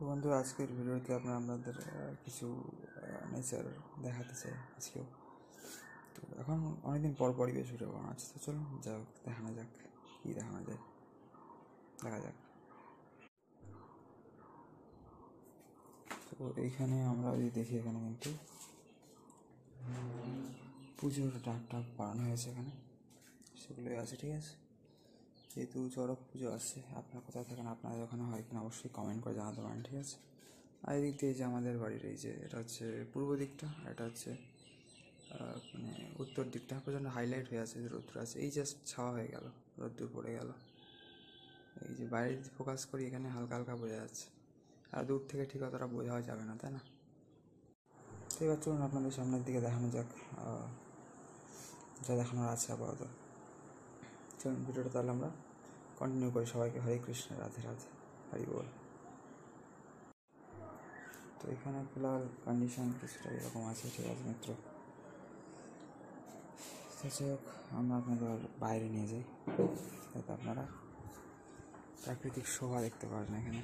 বন্ধু আজকের ভিডিওতে আপনাদের কিছু নেচার দেখাতে চাই আজকেও। তো এখন অনেকদিন পর পরিবেশ ভিডিও বানানো আছে, তো চলুন যাক দেখানো যাক কী দেখানো যায়, দেখা যাক। তো এইখানে আমরা যদি দেখি, এখানে কিন্তু পুজোর ডাক বানানো হয়েছে, এখানে সেগুলোই আছে, ঠিক আছে। যেহেতু চড়ক পুজো আসছে, আপনার কোথায় থাকেন, আপনাদের ওখানে হয় কিনা অবশ্যই কমেন্ট করে জানাতে পারেন, ঠিক আছে। আর এদিক দিয়ে যে আমাদের বাড়ির এই যে এটা হচ্ছে পূর্ব দিকটা, এটা হচ্ছে মানে উত্তর দিকটা প্রচণ্ড হাইলাইট হয়ে আছে, রোদ্দুর আছে, এই জাস্ট ছাওয়া হয়ে গেল, রোদ্দুর পড়ে গেল। এই যে বাইরে যদি ফোকাস করি, এখানে হালকা হালকা বোঝা যাচ্ছে, আর দূর থেকে ঠিক অতটা বোঝাও যাবে না, তাই না? তো এবার চলুন আপনাদের সামনের দিকে দেখানো যাক যা দেখানোর আছে আপাতত। চলুন ভিডিওটা তাহলে আমরা কন্টিনিউ করি। সবাইকে হরে কৃষ্ণ, রাধে রাধে, হরি বল। তো এখানে ফিলহাল কন্ডিশন কিছুটা এরকম আছে, ঠিক আছে মিত্র। যাই হোক, আমরা আপনাদের বাইরে নিয়ে যাই যাতে আপনারা প্রাকৃতিক শোভা দেখতে পারেন এখানে,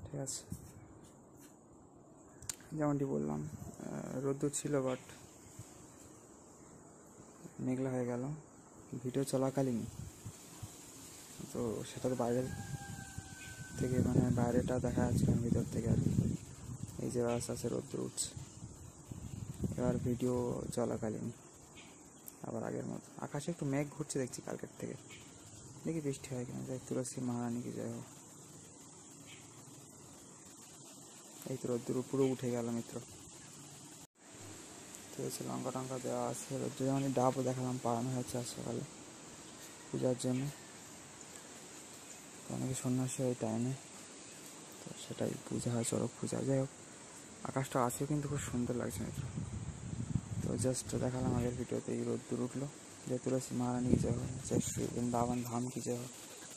ঠিক আছে। যেমনটি বললাম, রোদ্দুর ছিল, বাট মেঘলা হয়ে গেল ভিডিও চলাকালীনই। তো সেটা তো বাইরের থেকে, মানে বাইরেটা দেখা যাচ্ছে ভিতর থেকে আর কি। এই যে আস্তে আস্তে রোদ্দুর উঠছে, এবার ভিডিও চলাকালীন আবার আগের মতো আকাশে একটু মেঘ ঘুরছে দেখছি কালকের থেকে, দেখি বৃষ্টি হয় কিনা। যাই তুলসী মহারানী কি যাই হোক। এই তো রোদ্দুর পুরো উঠে গেল মিত্র। তো হচ্ছে লঙ্কা টঙ্কা দেওয়া আছে, রোদ্দুর যেমন ডাবও দেখালাম পাড়ানো হয়েছে আজ সকালে পূজার জন্য। অনেকে সন্ন্যাসী হয় টাইমে, তো সেটাই পূজা হয়, চড়ক পূজা। যাই হোক, আকাশটা আছেও কিন্তু খুব সুন্দর লাগছে মিত্র। তো জাস্ট দেখালাম আগের ভিডিওতে, এই রোদ্দুর উঠলো। जय तुलसी महारानी की जय हो, जय श्री वृंदावन धाम की जय हो,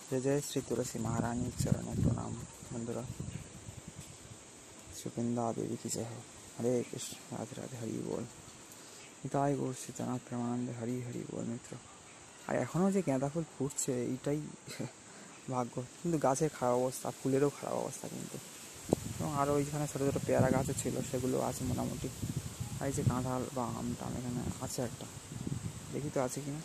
जय जय श्री तुलसी महारानी चरण प्रणाम। बंधुरा श्री वृंदा देवी की जय हो, हरे कृष्ण राधे राधे, हरि बोल। তাই গো সীতানাথ প্রেমানন্দে, হরি হরি বল মিত্র। আর এখনও যে গাঁদা ফুল ফুটছে, এইটাই ভাগ্য। কিন্তু গাছের খারাপ অবস্থা, ফুলেরও খারাপ অবস্থা কিন্তু। এবং আরও ওইখানে ছোটো ছোটো পেয়ারা গাছও ছিল, সেগুলো আছে মোটামুটি। আর এই যে কাঁঠাল বা আমটাম এখানে আছে একটা, দেখি তো আছে কিনা।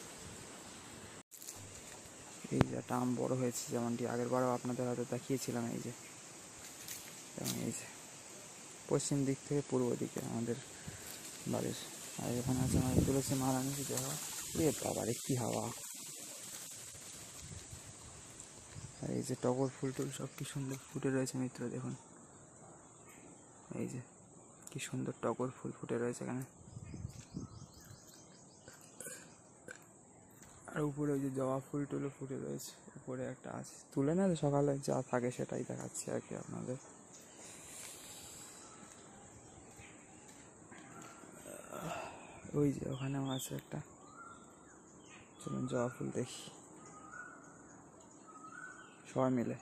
এই যে একটা আম বড়ো হয়েছে, যেমনটি আগের বারও আপনাদের হয়তো দেখিয়েছিলাম। এই যে যেমন এই যে পশ্চিম দিক থেকে পূর্ব দিকে আমাদের বাড়ির। আর এখানে আছে আমাদের তুলসী মহারানী কি জয়। এ বাবার কী হাওয়া! আর এই যে টগর ফুল টুল সব কি সুন্দর ফুটে রয়েছে মিত্র, দেখুন। এই যে কি সুন্দর টগর ফুল ফুটে রয়েছে এখানে। আর উপরে ওই যে জবা ফুল টুলও ফুটে রয়েছে, উপরে একটা আছে, তুলে না সকালে যা থাকে সেটাই দেখাচ্ছি আর কি আপনাদের। ওই যে ওখানেও আছে একটা, চলুন জবা ফুল দেখি সবাই মিলে।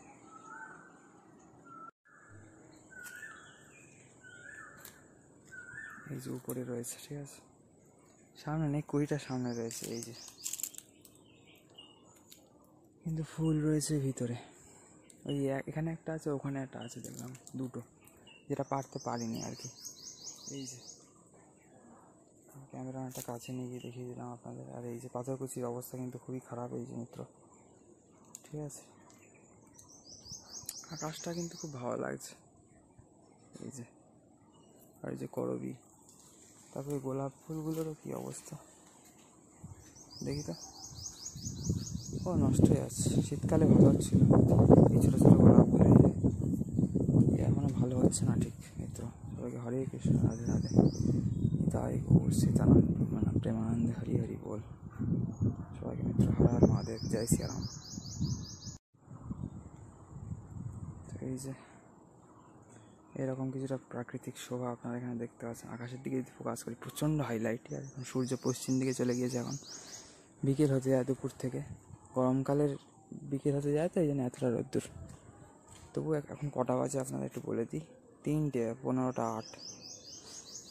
এই যে উপরে রয়েছে, ঠিক আছে, সামনে নেই, কুড়িটা সামনে রয়েছে এই যে, কিন্তু ফুল রয়েছে ভিতরে। ওই এখানে একটা আছে, ওখানে একটা আছে, দেখলাম দুটো, যেটা পারতে পারিনি আর কি। এই যে ক্যামেরা একটা কাছে নিয়ে গিয়ে দেখিয়ে দিলাম আপনাদের। আর এই যে পাথরকুচির অবস্থা কিন্তু খুবই খারাপ এই যে মিত্র, ঠিক আছে। আকাশটা কিন্তু খুব ভালো লাগছে। এই যে আর এই যে করবি, তারপরে গোলাপ ফুলগুলোরও কী অবস্থা দেখি তো। ও নষ্ট হয়ে যাচ্ছে, শীতকালে ভালো হচ্ছিল এই ছোটো ছোটো গোলাপগুলো, এখনও ভালো হচ্ছে না ঠিক মিত্র। সবাইকে হরে কৃষ্ণ, রাধে রাধে, তাই গৌর সীতানাথ প্রেমানন্দে, হরি হরি বল। সবাইকে মিত্র হর হর মহাদেব, জয় শ্রীরাম। তো এই যে এরকম কিছুটা প্রাকৃতিক শোভা আপনারা এখানে দেখতে পাচ্ছেন। আকাশের দিকে যদি ফোকাস করি, প্রচণ্ড হাইলাইট। আর এখন সূর্য পশ্চিম দিকে চলে গিয়েছে, এখন বিকেল হতে যায় দুপুর থেকে। গরমকালের বিকেল হতে যায়, তো এই জন্য এতটা রোদ্দুর। তবু এখন কটা বাজে আপনাদের একটু বলে দিই, 3:15,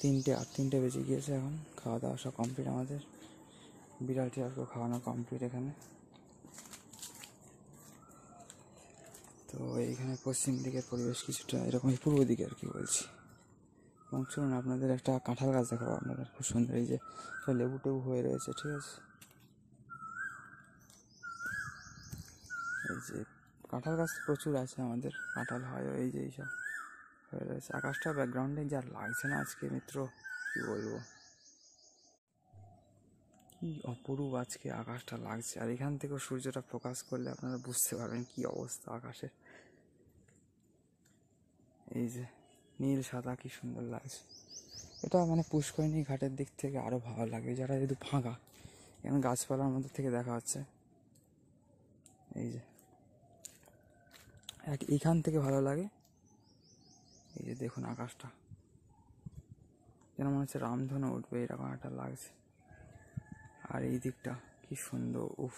3:08 বেজে গিয়েছে এখন। খাওয়া দাওয়া সব কমপ্লিট আমাদের, বিড়ালটি আজকে খাওয়ানো কমপ্লিট এখানে। তো এইখানে পশ্চিম দিকের পরিবেশ কিছুটা এরকমই, পূর্ব দিকে আর কি বলছি। এবং চলুন আপনাদের একটা কাঁঠাল গাছ দেখাবো আপনাদের, খুব সুন্দর। এই যে লেবু টেবু হয়ে রয়েছে, ঠিক আছে। এই যে কাঁঠাল গাছ প্রচুর আছে আমাদের, কাঁঠাল হয়। এই যে এইসব হয়ে রয়েছে। আকাশটা ব্যাকগ্রাউন্ডে যা লাগছে না আজকে মিত্র, কি বলবো, কি অপরূপ আজকে আকাশটা লাগছে। আর এখান থেকেও সূর্যটা ফোকাস করলে আপনারা বুঝতে পারবেন কি অবস্থা আকাশের। এই যে নীল সাদা, কি সুন্দর লাগছে। এটা মানে পুষ্করিণী ঘাটের দিক থেকে আরও ভালো লাগে, যারা যেহেতু ফাঁকা, এখানে গাছপালার মধ্যে থেকে দেখা হচ্ছে। এই যে এইখান থেকে ভালো লাগে। এই যে দেখুন আকাশটা, যেন মনে হচ্ছে রামধনু উঠবে, এরকম একটা লাগছে। আর এই দিকটা কি সুন্দর, উফ,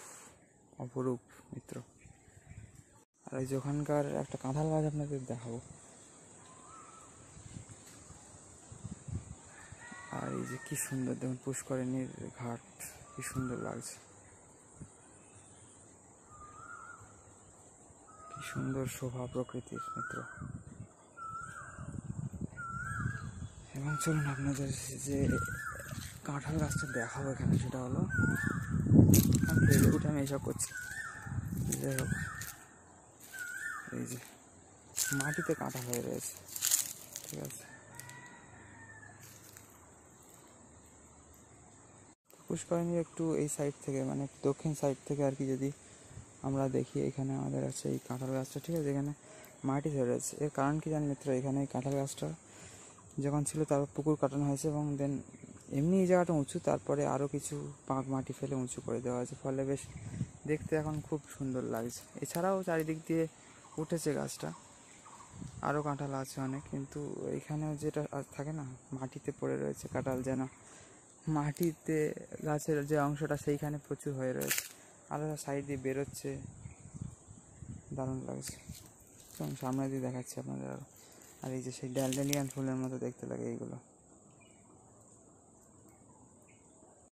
অপরূপ মিত্র। আর এই যে ওখানকার একটা কাঁঠাল গাছ আপনাদের দেখাবো। আর এই যে কি সুন্দর দেখুন পুষ্করিণীর ঘাট, কি সুন্দর লাগছে, কি সুন্দর শোভা প্রকৃতির মিত্র। এবং চলুন আপনাদের যে কাঁঠাল গাছটা দেখাবো এখানে, সেটা হলো, আমি ফেলে উঠে আমি এইসব করছি, যাই হোক। এই যে মাটিতে কাঁঠাল হয়ে রয়েছে, ঠিক আছে। পুষ্করিণীর একটু এই সাইড থেকে, মানে দক্ষিণ সাইড থেকে আর কি যদি আমরা দেখি, এখানে আমাদের আছে এই কাঁঠাল গাছটা, ঠিক আছে। এখানে মাটি ধরে রয়েছে। এর কারণ কি জানেন মিত্র, এখানে এই কাঁঠাল গাছটা যখন ছিল তারপর পুকুর কাটানো হয়েছে, এবং দেন এমনি এই জায়গাটা উঁচু, তারপরে আরও কিছু পাঁক মাটি ফেলে উঁচু করে দেওয়া হয়েছে, ফলে বেশ দেখতে এখন খুব সুন্দর লাগছে। এছাড়াও চারিদিক দিয়ে উঠেছে গাছটা, আরও কাঁঠাল আছে অনেক, কিন্তু এইখানেও যেটা থাকে না, মাটিতে পড়ে রয়েছে কাঁঠাল, যেন মাটিতে গাছের যে অংশটা সেইখানে প্রচুর হয়ে রয়েছে, আলাদা সাইড দিয়ে বেরোচ্ছে, দারুণ লাগছে। সামনে দিয়ে দেখাচ্ছি আপনাদের আরও। আর এই যে সেই ড্যালডেলিয়ান ফুলের মতো দেখতে লাগে এইগুলো।